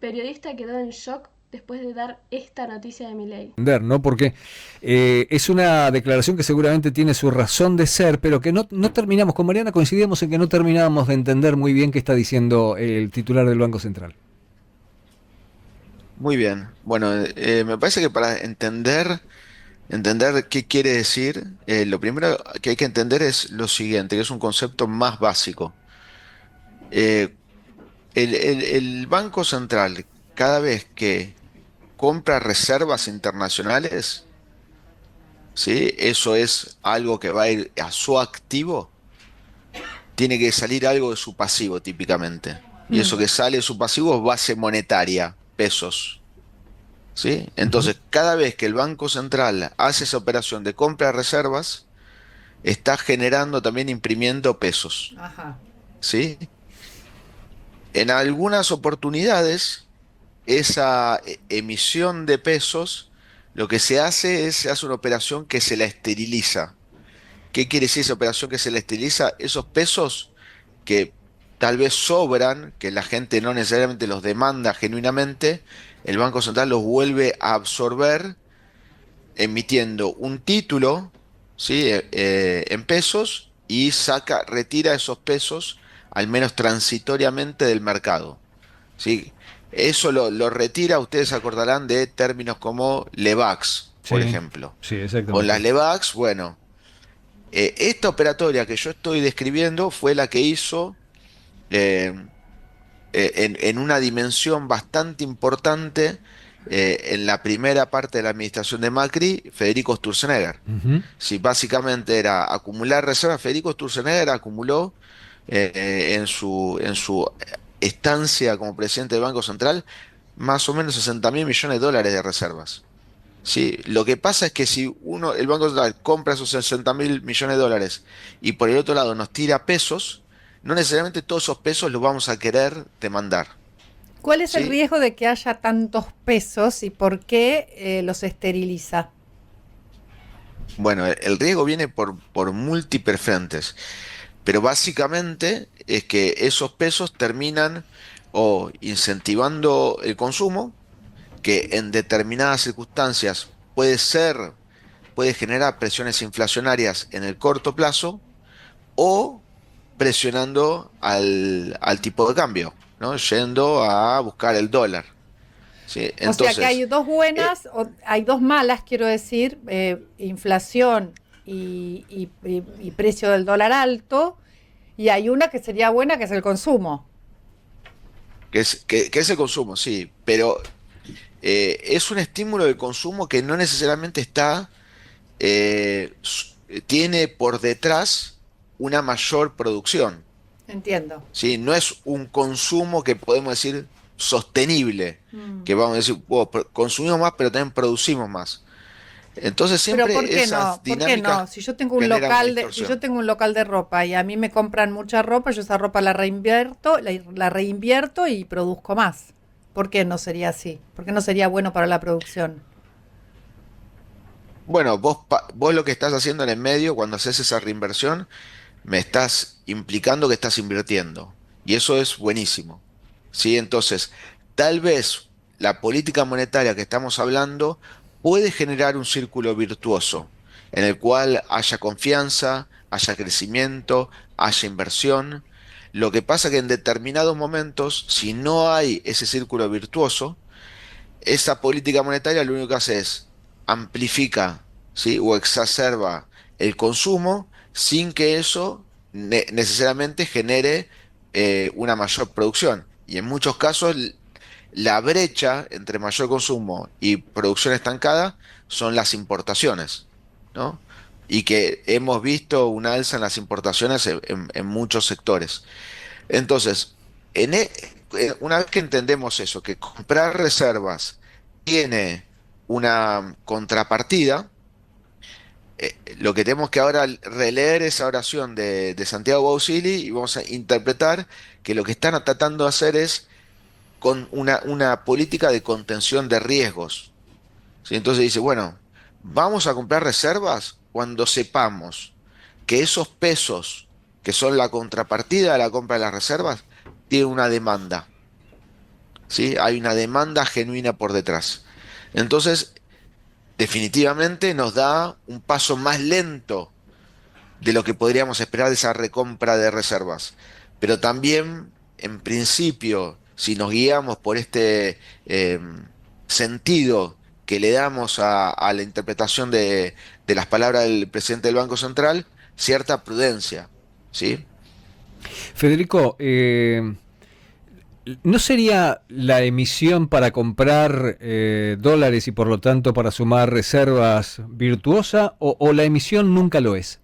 Periodista quedó en shock después de dar esta noticia de Milei. ¿No? Porque es una declaración que seguramente tiene su razón de ser, pero que no terminamos, con Mariana coincidimos en que no terminábamos de entender muy bien qué está diciendo el titular del Banco Central. Muy bien. Bueno, me parece que para entender qué quiere decir, lo primero que hay que entender es lo siguiente, que es un concepto más básico. Eh, el Banco Central, cada vez que compra reservas internacionales, ¿sí? Eso es algo que va a ir a su activo, tiene que salir algo de su pasivo típicamente. Y eso que sale de su pasivo es base monetaria, pesos. ¿Sí? Ujú. Entonces, cada vez que el Banco Central hace esa operación de compra de reservas, está generando también imprimiendo pesos. Ajá. ¿Sí? En algunas oportunidades, esa emisión de pesos, lo que se hace es, se hace una operación que se la esteriliza. ¿Qué quiere decir esa operación que se la esteriliza? Esos pesos que tal vez sobran, que la gente no necesariamente los demanda genuinamente, el Banco Central los vuelve a absorber emitiendo un título, ¿sí? En pesos y retira esos pesos, al menos transitoriamente, del mercado. ¿Sí? Eso lo retira, ustedes acordarán de términos como Levax, por Sí, ejemplo. sí, Con las exactamente. Levax, bueno, esta operatoria que yo estoy describiendo fue la que hizo eh, en una dimensión bastante importante en la primera parte de la administración de Macri, Federico Sturzenegger. Ujú. Si básicamente era acumular reservas, Federico Sturzenegger acumuló en su estancia como presidente del Banco Central más o menos 60.000 millones de dólares de reservas. Sí, lo que pasa es que si el Banco Central compra esos 60.000 millones de dólares y por el otro lado nos tira pesos, no necesariamente todos esos pesos los vamos a querer demandar. ¿Cuál es el ¿Sí? riesgo de que haya tantos pesos y por qué los esteriliza? Bueno, el riesgo viene por múltiples frentes, pero básicamente es que esos pesos terminan o incentivando el consumo, que en determinadas circunstancias puede generar presiones inflacionarias en el corto plazo, o presionando al tipo de cambio, ¿no? Yendo a buscar el dólar. ¿Sí? O sea que hay Entonces, dos eh, buenas, hay dos malas, quiero decir, inflación y precio del dólar alto, y hay una que sería buena, que es el consumo. que es el consumo, sí, pero es un estímulo de consumo que no necesariamente tiene por detrás una mayor producción. Entiendo. ¿Sí? No es un consumo que podemos decir sostenible, Mm. que vamos a decir, "Wow, consumimos más, pero también producimos más". Entonces Pero ¿por siempre qué esas no? ¿Por qué dinámicas no? Si yo tengo un generan una local de, si yo distorsión. tengo un local de ropa y a mí me compran mucha ropa, yo esa ropa la reinvierto y produzco más. ¿Por qué no sería así? ¿Por qué no sería bueno para la producción? Bueno, vos lo que estás haciendo en el medio, cuando haces esa reinversión, me estás implicando que estás invirtiendo. Y eso es buenísimo. ¿Sí? Entonces, tal vez la política monetaria que estamos hablando puede generar un círculo virtuoso en el cual haya confianza, haya crecimiento, haya inversión. Lo que pasa que en determinados momentos, si no hay ese círculo virtuoso, esa política monetaria lo único que hace es amplifica, ¿sí? O exacerba el consumo sin que eso necesariamente genere una mayor producción. Y en muchos casos la brecha entre mayor consumo y producción estancada son las importaciones, ¿no? Y que hemos visto una alza en las importaciones en muchos sectores. Entonces, una vez que entendemos eso, que comprar reservas tiene una contrapartida, lo que tenemos que ahora releer esa oración de Santiago Bausili y vamos a interpretar que lo que están tratando de hacer es con una política de contención de riesgos. ¿Sí? Entonces dice, bueno, vamos a comprar reservas cuando sepamos que esos pesos, que son la contrapartida de la compra de las reservas, tienen una demanda. ¿sí? Hay una demanda genuina por detrás. Entonces, definitivamente nos da un paso más lento de lo que podríamos esperar de esa recompra de reservas. Pero también, en principio, si nos guiamos por este sentido que le damos a la interpretación de las palabras del presidente del Banco Central, cierta prudencia, ¿sí? Federico, ¿no sería la emisión para comprar dólares y por lo tanto para sumar reservas virtuosa o la emisión nunca lo es?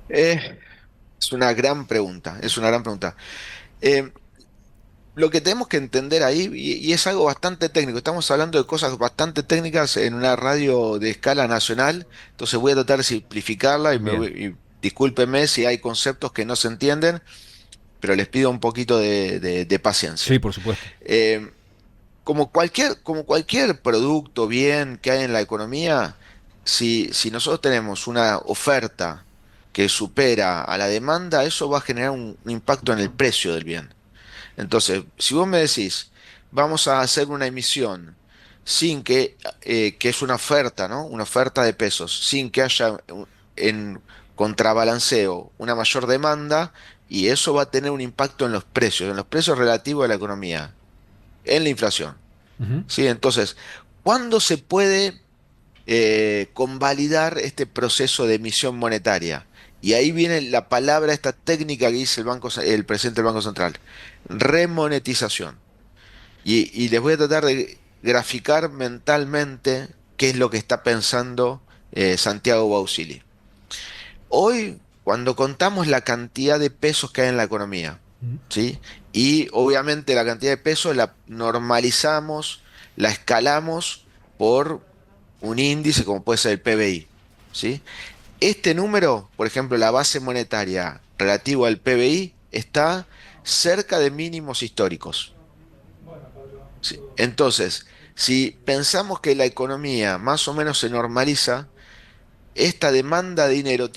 Eh, es una gran pregunta, es una gran pregunta. Eh, lo que tenemos que entender ahí, y es algo bastante técnico, estamos hablando de cosas bastante técnicas en una radio de escala nacional, entonces voy a tratar de simplificarla Bien. y discúlpeme si hay conceptos que no se entienden, pero les pido un poquito de Sí, paciencia. por supuesto. Eh, como cualquier producto, bien que hay en la economía, si nosotros tenemos una oferta que supera a la demanda, eso va a generar un impacto en el precio del bien. Entonces, si vos me decís, vamos a hacer una emisión sin que es una oferta, ¿no? Una oferta de pesos, sin que haya en contrabalanceo una mayor demanda, y eso va a tener un impacto en los precios relativos a la economía, en la inflación, Ujú. ¿sí? Entonces, ¿cuándo se puede convalidar este proceso de emisión monetaria? Y ahí viene la palabra, esta técnica que dice el presidente del Banco Central, remonetización. Y les voy a tratar de graficar mentalmente qué es lo que está pensando Santiago Bausili. Hoy, cuando contamos la cantidad de pesos que hay en la economía, ¿sí? Y obviamente la cantidad de pesos la normalizamos, la escalamos por un índice como puede ser el PBI, ¿sí? Este número, por ejemplo, la base monetaria relativo al PBI, está cerca de mínimos históricos. ¿Sí? Entonces, si pensamos que la economía más o menos se normaliza, esta demanda de dinero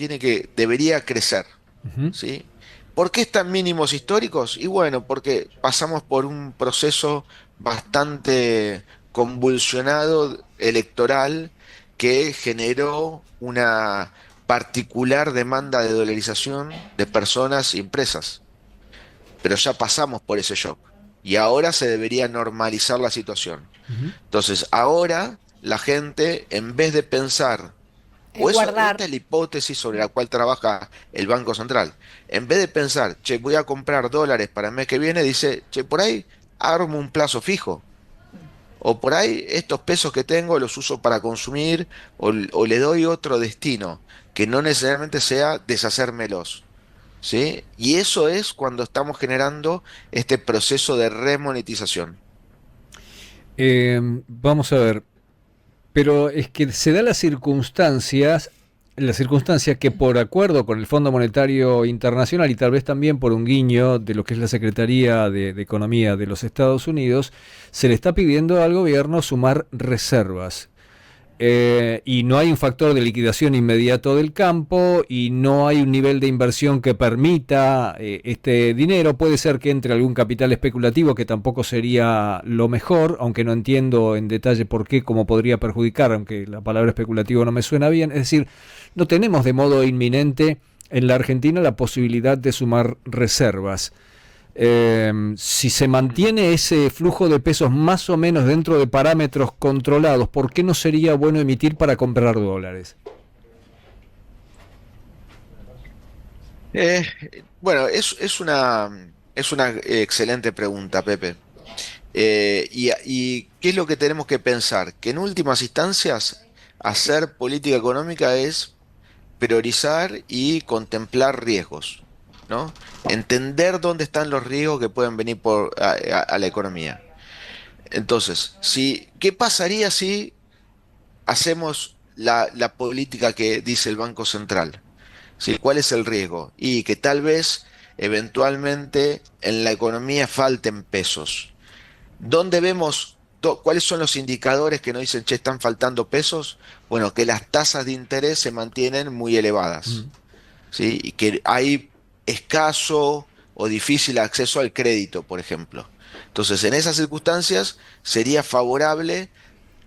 debería crecer. Ujú. ¿Sí? ¿Por qué están mínimos históricos? Y bueno, porque pasamos por un proceso bastante convulsionado electoral que generó una particular demanda de dolarización de personas y empresas. Pero ya pasamos por ese shock y ahora se debería normalizar la situación. Ujú. Entonces, ahora la gente, en vez de pensar, Es esta guardar. es la hipótesis sobre la cual trabaja el Banco Central, en vez de pensar, che, voy a comprar dólares para el mes que viene, dice, che, por ahí armo un plazo fijo. O por ahí estos pesos que tengo los uso para consumir o le doy otro destino, que no necesariamente sea deshacérmelos. ¿Sí? Y eso es cuando estamos generando este proceso de remonetización. Vamos a ver. Pero es que se da la circunstancia que por acuerdo con el Fondo Monetario Internacional y tal vez también por un guiño de lo que es la Secretaría de Economía de los Estados Unidos, se le está pidiendo al gobierno sumar reservas. Y no hay un factor de liquidación inmediato del campo y no hay un nivel de inversión que permita este dinero. Puede ser que entre algún capital especulativo, que tampoco sería lo mejor, aunque no entiendo en detalle por qué, cómo podría perjudicar, aunque la palabra especulativo no me suena bien. Es decir, no tenemos de modo inminente en la Argentina la posibilidad de sumar reservas. Si se mantiene ese flujo de pesos más o menos dentro de parámetros controlados, ¿por qué no sería bueno emitir para comprar dólares? Eh, bueno, es una excelente pregunta, Pepe. Y ¿qué es lo que tenemos que pensar? Que en últimas instancias, hacer política económica es priorizar y contemplar riesgos, ¿no? Entender dónde están los riesgos que pueden venir a la economía. Entonces, ¿qué pasaría si hacemos la política que dice el Banco Central? ¿Sí? ¿Cuál es el riesgo? Y que tal vez, eventualmente, en la economía falten pesos. ¿Dónde vemos cuáles son los indicadores que nos dicen, che, están faltando pesos? Bueno, que las tasas de interés se mantienen muy elevadas, Mm. ¿sí? Y que hay escaso o difícil acceso al crédito, por ejemplo. Entonces, en esas circunstancias sería favorable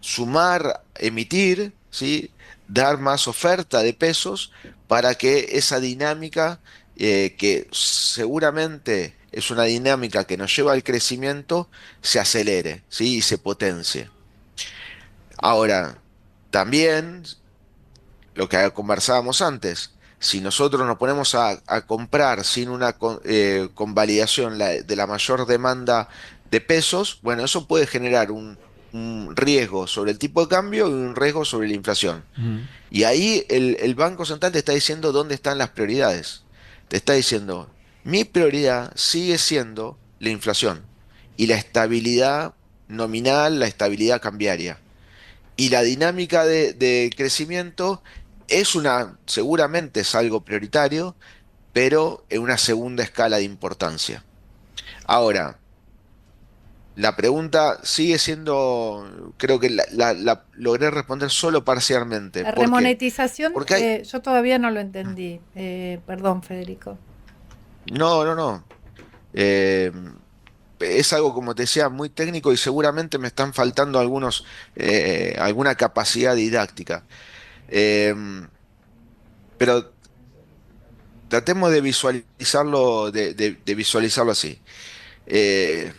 sumar, emitir, ¿sí? Dar más oferta de pesos para que esa dinámica, que seguramente es una dinámica que nos lleva al crecimiento, se acelere, ¿sí? Y se potencie. Ahora, también lo que conversábamos antes, si nosotros nos ponemos a comprar sin una convalidación de la mayor demanda de pesos, bueno, eso puede generar un riesgo sobre el tipo de cambio y un riesgo sobre la inflación. Ujú. Y ahí el Banco Central te está diciendo dónde están las prioridades. Te está diciendo, mi prioridad sigue siendo la inflación y la estabilidad nominal, la estabilidad cambiaria. Y la dinámica de crecimiento seguramente es algo prioritario, pero en una segunda escala de importancia. Ahora, la pregunta sigue siendo, creo que la logré responder solo parcialmente. La ¿Por qué? remonetización, Porque hay... yo todavía no lo entendí. Perdón, Federico. No, no, no. Eh, es algo, como te decía, muy técnico y seguramente me están faltando alguna capacidad didáctica. Eh, pero tratemos de visualizarlo, de visualizarlo así. Eh,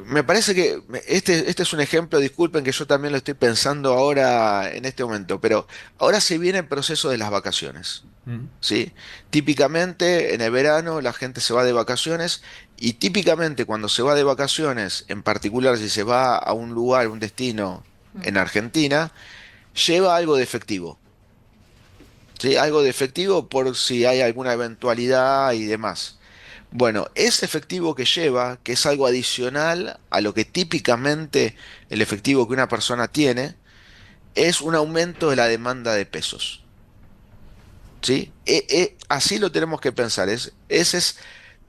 Me parece que este es un ejemplo, disculpen que yo también lo estoy pensando ahora en este momento, pero ahora se viene el proceso de las vacaciones, Mm. ¿sí? Típicamente en el verano la gente se va de vacaciones y típicamente cuando se va de vacaciones, en particular si se va a un lugar, un destino Mm. en Argentina, lleva algo de efectivo, ¿sí? Algo de efectivo por si hay alguna eventualidad y demás. Bueno, ese efectivo que lleva, que es algo adicional a lo que típicamente el efectivo que una persona tiene, es un aumento de la demanda de pesos. ¿Sí? Así lo tenemos que pensar. Ese es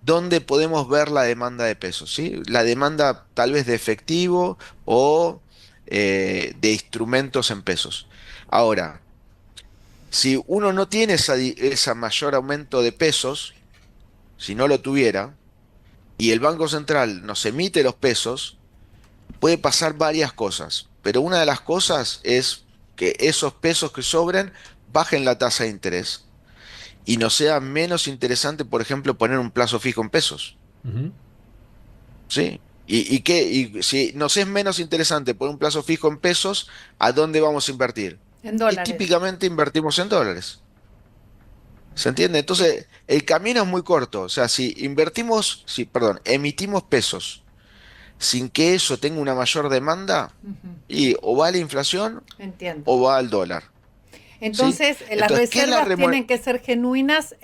donde podemos ver la demanda de pesos. ¿Sí? La demanda tal vez de efectivo o de instrumentos en pesos. Ahora, si uno no tiene esa mayor aumento de pesos, si no lo tuviera, y el Banco Central nos emite los pesos, puede pasar varias cosas, pero una de las cosas es que esos pesos que sobren bajen la tasa de interés y nos sea menos interesante, por ejemplo, poner un plazo fijo en pesos, Ujú. ¿sí? Y si nos es menos interesante poner un plazo fijo en pesos, ¿a dónde vamos a invertir? En Y dólares. típicamente invertimos en dólares. ¿Se entiende? Sí. Entonces, el camino es muy corto. O sea, perdón, emitimos pesos sin que eso tenga una mayor demanda, Ujú. y o va a la inflación Entiendo. o va al dólar, ¿sí? Entonces, las Entonces, ¿qué es la reservas tienen que ser genuinas,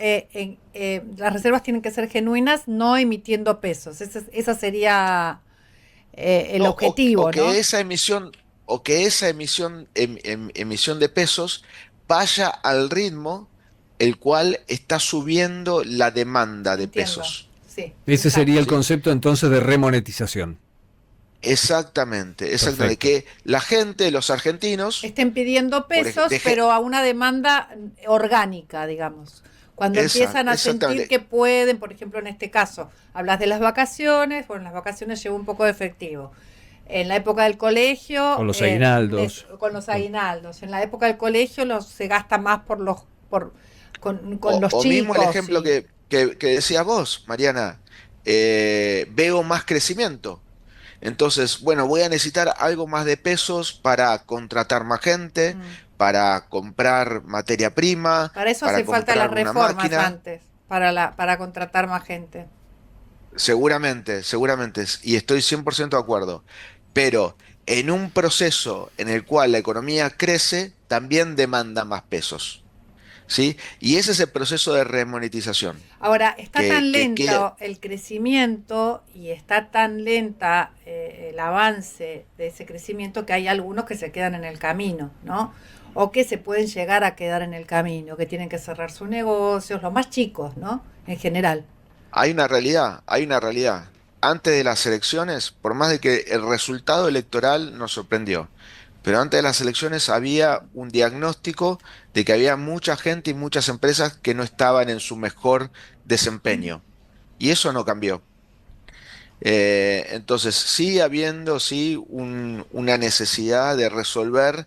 las reservas tienen que ser genuinas, no emitiendo pesos. Esa sería el no, objetivo, ¿no? o que esa emisión de pesos vaya al ritmo el cual está subiendo la demanda de Entiendo. pesos. Sí, Ese sería el exacto. ¿Sí? concepto entonces de remonetización. Exactamente, exactamente. Perfecto. Que la gente, los argentinos, Estén pidiendo pesos, pero a una demanda orgánica, digamos. Cuando empiezan a sentir exactamente. que pueden, por ejemplo, en este caso, hablas de las vacaciones, bueno, en las vacaciones llevo un poco de efectivo. En la época del colegio, Con los aguinaldos. con los aguinaldos. En la época del colegio se gasta más con los O mismo el chicos. ejemplo que decías vos, Mariana, veo más crecimiento. Entonces, bueno, voy a necesitar algo más de pesos para contratar más gente, Mm. para comprar materia prima, Para eso para hace falta las comprar una reformas máquina. antes, para contratar más gente. Seguramente, seguramente, y estoy 100% de acuerdo. Pero en un proceso en el cual la economía crece, también demanda más pesos, ¿sí? Y ese es el proceso de remonetización. Ahora, está tan Que lento el crecimiento y está tan lenta el avance de ese crecimiento que hay algunos que se quedan en el camino, ¿no? O que se pueden llegar a quedar en el camino, que tienen que cerrar sus negocios, los más chicos, ¿no? En general. hay una realidad, hay una realidad. Antes de las elecciones, por más de que el resultado electoral nos sorprendió, pero antes de las elecciones había un diagnóstico de que había mucha gente y muchas empresas que no estaban en su mejor desempeño. Y eso no cambió. Entonces, sigue habiendo, sí, una necesidad de resolver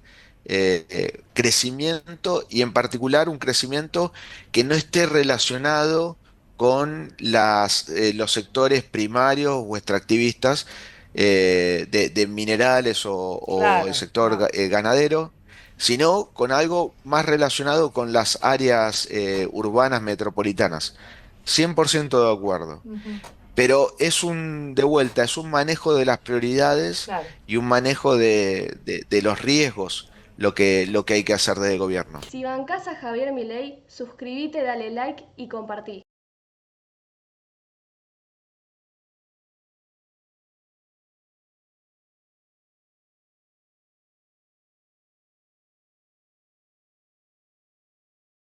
crecimiento y en particular un crecimiento que no esté relacionado con los sectores primarios o extractivistas de minerales o el Claro, sector no. ganadero, sino con algo más relacionado con las áreas urbanas metropolitanas. 100% de acuerdo. Ujú, Pero de vuelta, es un manejo de las prioridades claro. y un manejo de los riesgos lo que hay que hacer desde el gobierno. Si bancás a Javier Milei, suscríbete, dale like y compartí.